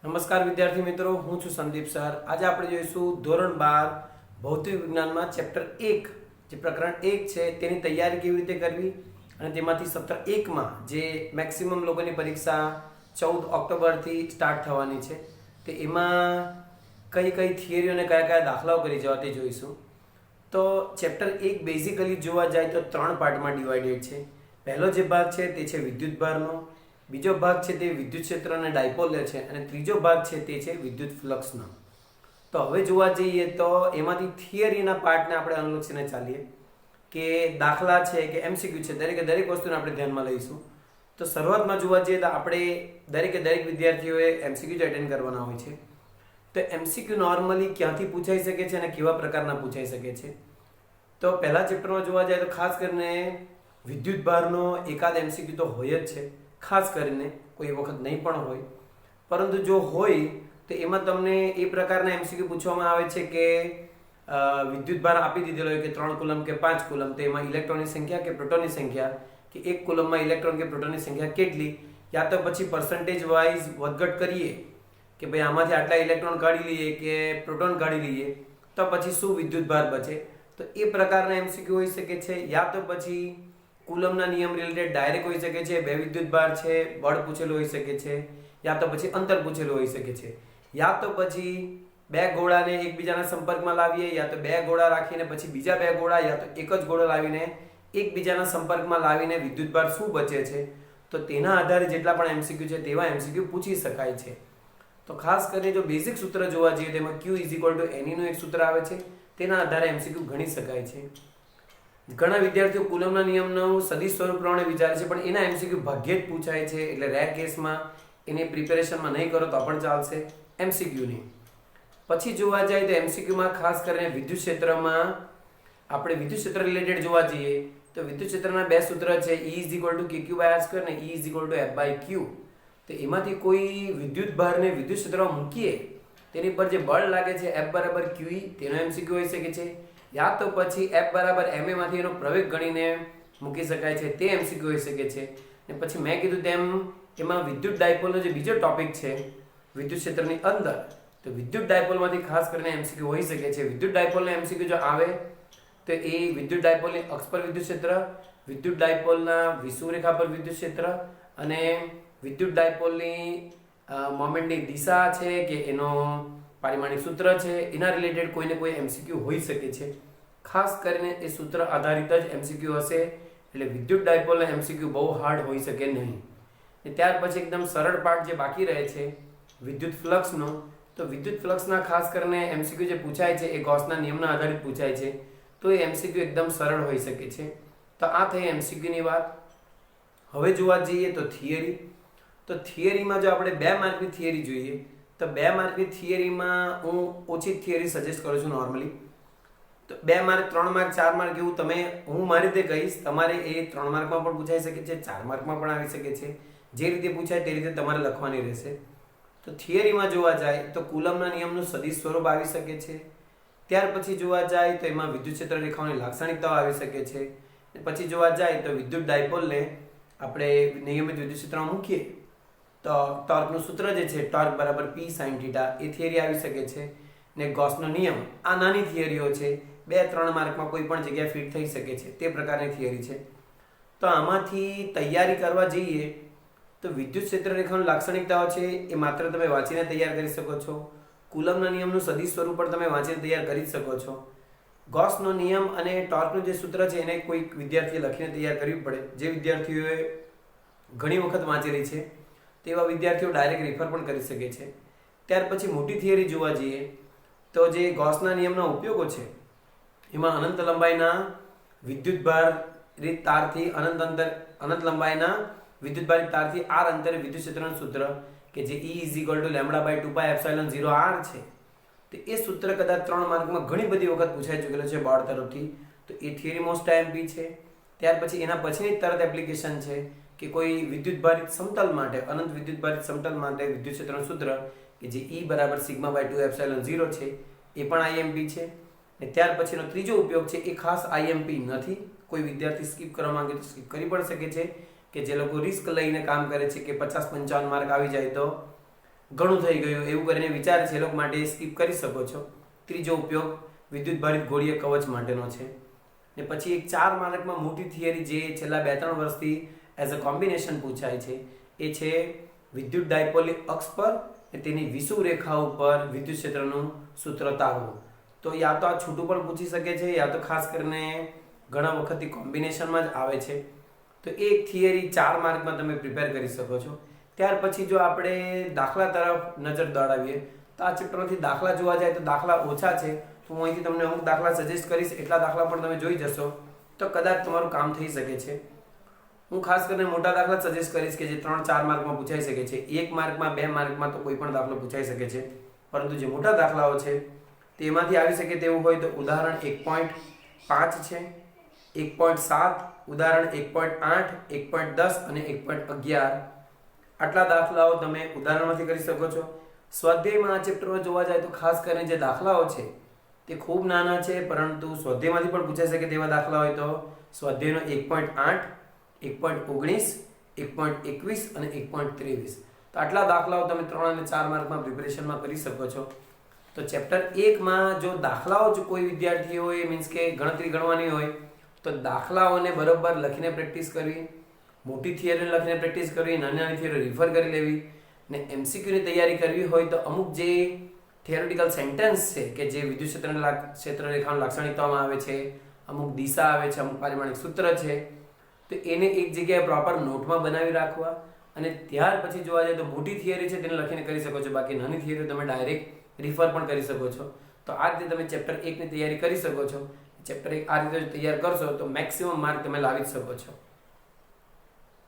નમસ્કાર વિદ્યાર્થી મિત્રો, હું છું સંદીપ સર। આજે આપણે જોઈશું ધોરણ 12 ભૌતિક વિજ્ઞાનમાં ચેપ્ટર 1 જે પ્રકરણ 1 છે તેની તૈયારી કેવી રીતે કરવી અને તેમાંથી સત્ર 1 માં જે મેક્સિમમ લોકોની પરીક્ષા 14 ઓક્ટોબરથી સ્ટાર્ટ થવાની છે તે એમાં કઈ કઈ થિયરીઓ અને કયા કયા દાખલાઓ કરી જવા તે જોઈશું। તો ચેપ્ટર 1 બેઝિકલી જોવા જાય તો 3 પાર્ટમાં ડિવાઇડેડ છે। પહેલો જે ભાગ છે તે છે વિદ્યુત ભારનો, બીજો ભાગ છે તે વિદ્યુત ક્ષેત્ર અને ડાયપોલ છે અને ત્રીજો ભાગ છે તે છે વિદ્યુત ફ્લક્સનો। તો હવે જોવા જઈએ તો એમાંથી થિયરીના પાર્ટને આપણે અનુલક્ષીને ચાલીએ કે દાખલા છે કે એમસીક્યુ છે, દરેક વસ્તુને આપણે ધ્યાનમાં લઈશું। તો શરૂઆતમાં જોવા જઈએ તો આપણે દરેક વિદ્યાર્થીઓએ એમસીક્યુ એટેન્ડ કરવાના હોય છે। તો એમસીક્યુ નોર્મલી ક્યાંથી પૂછાઈ શકે છે અને કેવા પ્રકારના પૂછાઈ શકે છે? તો પહેલા ચેપ્ટરમાં જોવા જાય તો ખાસ કરીને વિદ્યુત ભારનો એકાદ એમસીક્યુ તો હોય જ છે, ખાસ કરીને કોઈ વખત નહીં પણ હોય, પરંતુ જો હોય તો એમાં તમને એ પ્રકારના એમસીક્યુ પૂછવામાં આવે છે કે વિદ્યુત ભાર આપી દીધેલો હોય કે 3 કુલમ કે 5 કુલમ, તો એમાં ઇલેક્ટ્રોનની સંખ્યા કે પ્રોટોનની સંખ્યા કે 1 કુલમમાં ઇલેક્ટ્રોન કે પ્રોટોનની સંખ્યા કેટલી, યા તો પછી પર્સન્ટેજ વાઇઝ વધઘટ કરીએ કે ભાઈ આમાંથી આટલા ઇલેક્ટ્રોન કાઢી લઈએ કે પ્રોટોન કાઢી લઈએ તો પછી શું વિદ્યુત ભાર બચે, તો એ પ્રકારના એમસીક્યુ હોઈ શકે છે। યા તો પછી કુલમના નિયમ રિલેટેડ ડાયરેક્ટ હોઈ શકે છે, બે વિદ્યુત ભાર છે, બળ પૂછેલું હોઈ શકે છે, યા તો પછી અંતર પૂછેલું હોઈ શકે છે, યા તો પછી બે ગોળાને એકબીજાના સંપર્કમાં લાવીએ, યા તો બે ગોળા રાખીને પછી બીજા બે ગોળા, યા તો એક જ ગોળો લાવીને એકબીજાના સંપર્કમાં લાવીને વિદ્યુત ભાર શું બચે છે, તો તેના આધારે જેટલા પણ એમસીક્યુ છે તેવા એમસીક્યુ પૂછી શકાય છે। તો ખાસ કરીને જો બેઝિક સૂત્ર જોવા જઈએ તેમાં Q = Ne નું એક સૂત્ર આવે છે, તેના આધારે એમસીક્યુ ગણી શકાય છે। ઘણા વિદ્યાર્થીઓ કુલમના નિયમનું સદિશ સ્વરૂપ પ્રમાણે વિચારે છે, પણ એના એમસીક્યુ ભાગ્યે જ પૂછાય છે, એટલે રેર કેસમાં એની પ્રિપેરેશનમાં નહીં કરો તો પણ ચાલશે, એમસીક્યુ નહીં। પછી જોવા જાય તો એમસીક્યુમાં ખાસ કરીને વિદ્યુત ક્ષેત્રમાં આપણે વિદ્યુત ક્ષેત્ર રિલેટેડ જોવા જઈએ તો વિદ્યુત ક્ષેત્રના બે સૂત્ર છે, E = kq/r² અને E = F/q। તો એમાંથી કોઈ વિદ્યુત ભારને વિદ્યુત ક્ષેત્રમાં મૂકીએ તેની પર જે બળ લાગે છે F = QE, તેનો એમસીક્યુ હોઈ શકે છે, યા તો પછી F = ma માંથી એનો પ્રવેગ ગણીને મૂકી શકાય છે, તે એમસીક્યુ હોઈ શકે છે। અને પછી મેં કીધું તેમ એમાં વિદ્યુત ડાયપોલનો જે બીજો ટોપિક છે વિદ્યુત ક્ષેત્રની અંદર, તો વિદ્યુત ડાયપોલમાંથી ખાસ કરીને એમસીક્યુ હોઈ શકે છે। વિદ્યુત ડાયપોલના એમસીક્યુ જો આવે તો એ વિદ્યુત ડાયપોલની અક્ષ પર વિદ્યુત ક્ષેત્ર, વિદ્યુત ડાયપોલના વિષુવરેખા પર વિદ્યુત ક્ષેત્ર અને વિદ્યુત ડાયપોલની મોમેન્ટની દિશા છે કે એનો પારિમાણિક સૂત્ર છે, એના રિલેટેડ કોઈને કોઈ એમસીક્યુ હોઈ શકે છે। ખાસ કરીને એ સૂત્ર આધારિત જ એમસીક્યુ હશે, એટલે વિદ્યુત ડાયપોલના એમસીક્યુ બહુ હાર્ડ હોઈ શકે નહીં। ને ત્યાર પછી એકદમ સરળ પાર્ટ જે બાકી રહે છે વિદ્યુત ફ્લક્સનો, તો વિદ્યુત ફ્લક્સના ખાસ કરીને એમસીક્યુ જે પૂછાય છે એ ગૌસના નિયમના આધારિત પૂછાય છે, તો એ એમસીક્યુ એકદમ સરળ હોઈ શકે છે। તો આ થઈ એમસીક્યુની વાત। હવે જોવા જઈએ તો થિયરી, તો થિયરીમાં જો આપણે 2 માર્કની થિયરી જોઈએ તો 2 માર્કની થિયરીમાં હું ઓછી થિયરી સજેસ્ટ કરું છું નોર્મલી। તો 2 માર્ક, 3 માર્ક, 4 માર્ક એવું તમે, હું મારી રીતે કહીશ, તમારે એ 3 માર્કમાં પણ પૂછાઈ શકે છે, 4 માર્કમાં પણ આવી શકે છે, જે રીતે પૂછાય તે રીતે તમારે લખવાની રહેશે। તો થિયરીમાં જોવા જાય તો કુલમના નિયમનું સદિશ સ્વરૂપ આવી શકે છે, ત્યાર પછી જોવા જાય તો એમાં વિદ્યુત ક્ષેત્ર રેખાઓની લાક્ષણિકતાઓ આવી શકે છે, પછી જોવા જાય તો વિદ્યુત ડાયપોલને આપણે નિયમિત વિદ્યુત ક્ષેત્રમાં મૂકીએ તો ટોર્કનું સૂત્ર જે છે ટોર્ક = P sin θ, એ થિયરી આવી શકે છે। ને ગૌસનો નિયમ, આ નાની થિયરીઓ છે, 2-3 માર્કમાં કોઈ પણ જગ્યાએ ફિટ થઈ શકે છે, તે પ્રકારની થિયરી છે। તો આમાંથી તૈયારી કરવા જઈએ તો વિદ્યુત ક્ષેત્ર રેખાઓની લાક્ષણિકતાઓ છે એ માત્ર તમે વાંચીને તૈયાર કરી શકો છો, કુલમના નિયમનું સદિશ સ્વરૂપ પણ તમે વાંચીને તૈયાર કરી શકો છો, ગૌસનો નિયમ અને ટોર્કનું જે સૂત્ર છે એને કોઈક વિદ્યાર્થીએ લખીને તૈયાર કરવી પડે। જે વિદ્યાર્થીઓએ ઘણી વખત વાંચેલી છે તેવા વિદ્યાર્થીઓ ડાયરેક્ટ રેફર પણ કરી શકે છે। ત્યાર પછી મોટી થિયરી જોવા જઈએ તો જે ગૌસના નિયમના ઉપયોગો છે એમાં અનંત લંબાઈના વિદ્યુત ભારિત તારથી અનંત લંબાઈના વિદ્યુત ભારિત તારથી r અંતરે વિદ્યુત ક્ષેત્રનું સૂત્ર કે જે E = λ/2πε0r છે, તો એ સૂત્ર કદાચ 3 માર્કમાં ઘણી બધી વખત પૂછાઈ ચૂકેલો છે બોર્ડ તરફથી, તો એ થિયરી મોસ્ટ આઈએમપી છે। ત્યાર પછી એના પછીની તરત એપ્લિકેશન છે કે કોઈ વિદ્યુત ભારિત સમતલ માટે, અનંત વિદ્યુત ભારિત સમતલ માટે વિદ્યુત ક્ષેત્રનું સૂત્ર કે જે E = σ/2ε0 છે, એ પણ આઈએમપી છે। ને ત્યાર પછીનો ત્રીજો ઉપયોગ છે એ ખાસ આઈએમપી નથી, કોઈ વિદ્યાર્થી સ્કીપ કરવા માંગે તો સ્કીપ કરી પણ શકે છે, કે જે લોકો રિસ્ક લઈને કામ કરે છે કે 50-55 માર્ક આવી જાય તો ઘણું થઈ ગયું એવું કરીને વિચારે છે એ લોકો માટે સ્કીપ કરી શકો છો. ત્રીજો ઉપયોગ વિદ્યુત ભારિત ગોળીય કવચ માટેનો છે. ને પછી એક 4 માર્કમાં મોટી થિયરી જે છેલ્લા 2-3 વર્ષથી એઝ અ કોમ્બિનેશન પૂછાય છે એ છે વિદ્યુત ડાયપોલની અક્ષ પર તેની વિષુવ રેખા ઉપર વિદ્યુત ક્ષેત્રનું સૂત્ર તારવું. તો યા તો આ છૂટું પણ પૂછી શકે છે યા તો ખાસ કરીને ઘણા વખતથી કોમ્બિનેશનમાં જ આવે છે. તો એક થિયરી 4 માર્કમાં તમે પ્રિપેર કરી શકો છો. ત્યાર પછી જો આપણે દાખલા તરફ નજર દોડાવીએ તો આ ચેપ્ટરમાંથી દાખલા જોવા જાય તો દાખલા ઓછા છે. તો હું અહીંથી તમને અમુક દાખલા સજેસ્ટ કરીશ, એટલા દાખલા પણ તમે જોઈ જશો તો કદાચ તમારું કામ થઈ શકે છે. હું ખાસ કરીને મોટા દાખલા સજેસ્ટ કરીશ કે જે 3-4 માર્કમાં પૂછાઈ શકે છે. 1 માર્કમાં 2 માર્કમાં તો કોઈ પણ દાખલો પૂછાઈ શકે છે, પરંતુ જે મોટા દાખલાઓ છે તેમાંથી આવી શકે તેવું હોય તો ઉદાહરણ 1.5 છે, 1.7, ઉદાહરણ 1.8, 1.10 અને 1.11 આટલા દાખલાઓ તમે ઉદાહરણમાંથી કરી શકો છો. સ્વાધ્યાયમાં આ ચેપ્ટરમાં જોવા જાય તો ખાસ કરીને જે દાખલાઓ છે તે ખૂબ નાના છે, પરંતુ સ્વાધ્યાયમાંથી પણ પૂછાઈ શકે તેવા દાખલા હોય તો સ્વાધ્યાયનો 1.8, 1.19, 1.21 અને 1.23 તો આટલા દાખલાઓ તમે 3 અને 4 માર્કમાં પ્રિપેરેશનમાં કરી શકો છો. તો ચેપ્ટર 1માં જો દાખલાઓ જ કોઈ વિદ્યાર્થીઓએ મીન્સ કે ગણતરી ગણવાની હોય તો દાખલાઓને બરોબર લખીને પ્રેક્ટિસ કરવી, મોટી થિયરીને લખીને પ્રેક્ટિસ કરવી, નાની નાની થિયરી રિફર કરી લેવી, ને એમસીક્યુની તૈયારી કરવી હોય તો અમુક જે થિયોરેટિકલ સેન્ટેન્સ છે કે જે વિદ્યુત ક્ષેત્રરેખાની લાક્ષણિકતાઓમાં આવે છે, અમુક દિશા આવે છે, અમુક પારિમાણિક સૂત્ર છે, તો એને એક જગ્યાએ પ્રોપર નોટમાં બનાવી રાખવા અને ત્યાર પછી જોવા જાય તો મોટી થિયરી છે તેને લખીને કરી શકો છો. બાકી નાની થિયરી તમે ડાયરેક્ટ રિફર પણ કરી શકો છો. તો આ રીતે તમે ચેપ્ટર 1 ની તૈયારી કરી શકો છો. ચેપ્ટર 1 આ રીતે તૈયાર કરશો તો મેક્સિમમ માર્ક તમે લાવી જ શકો છો.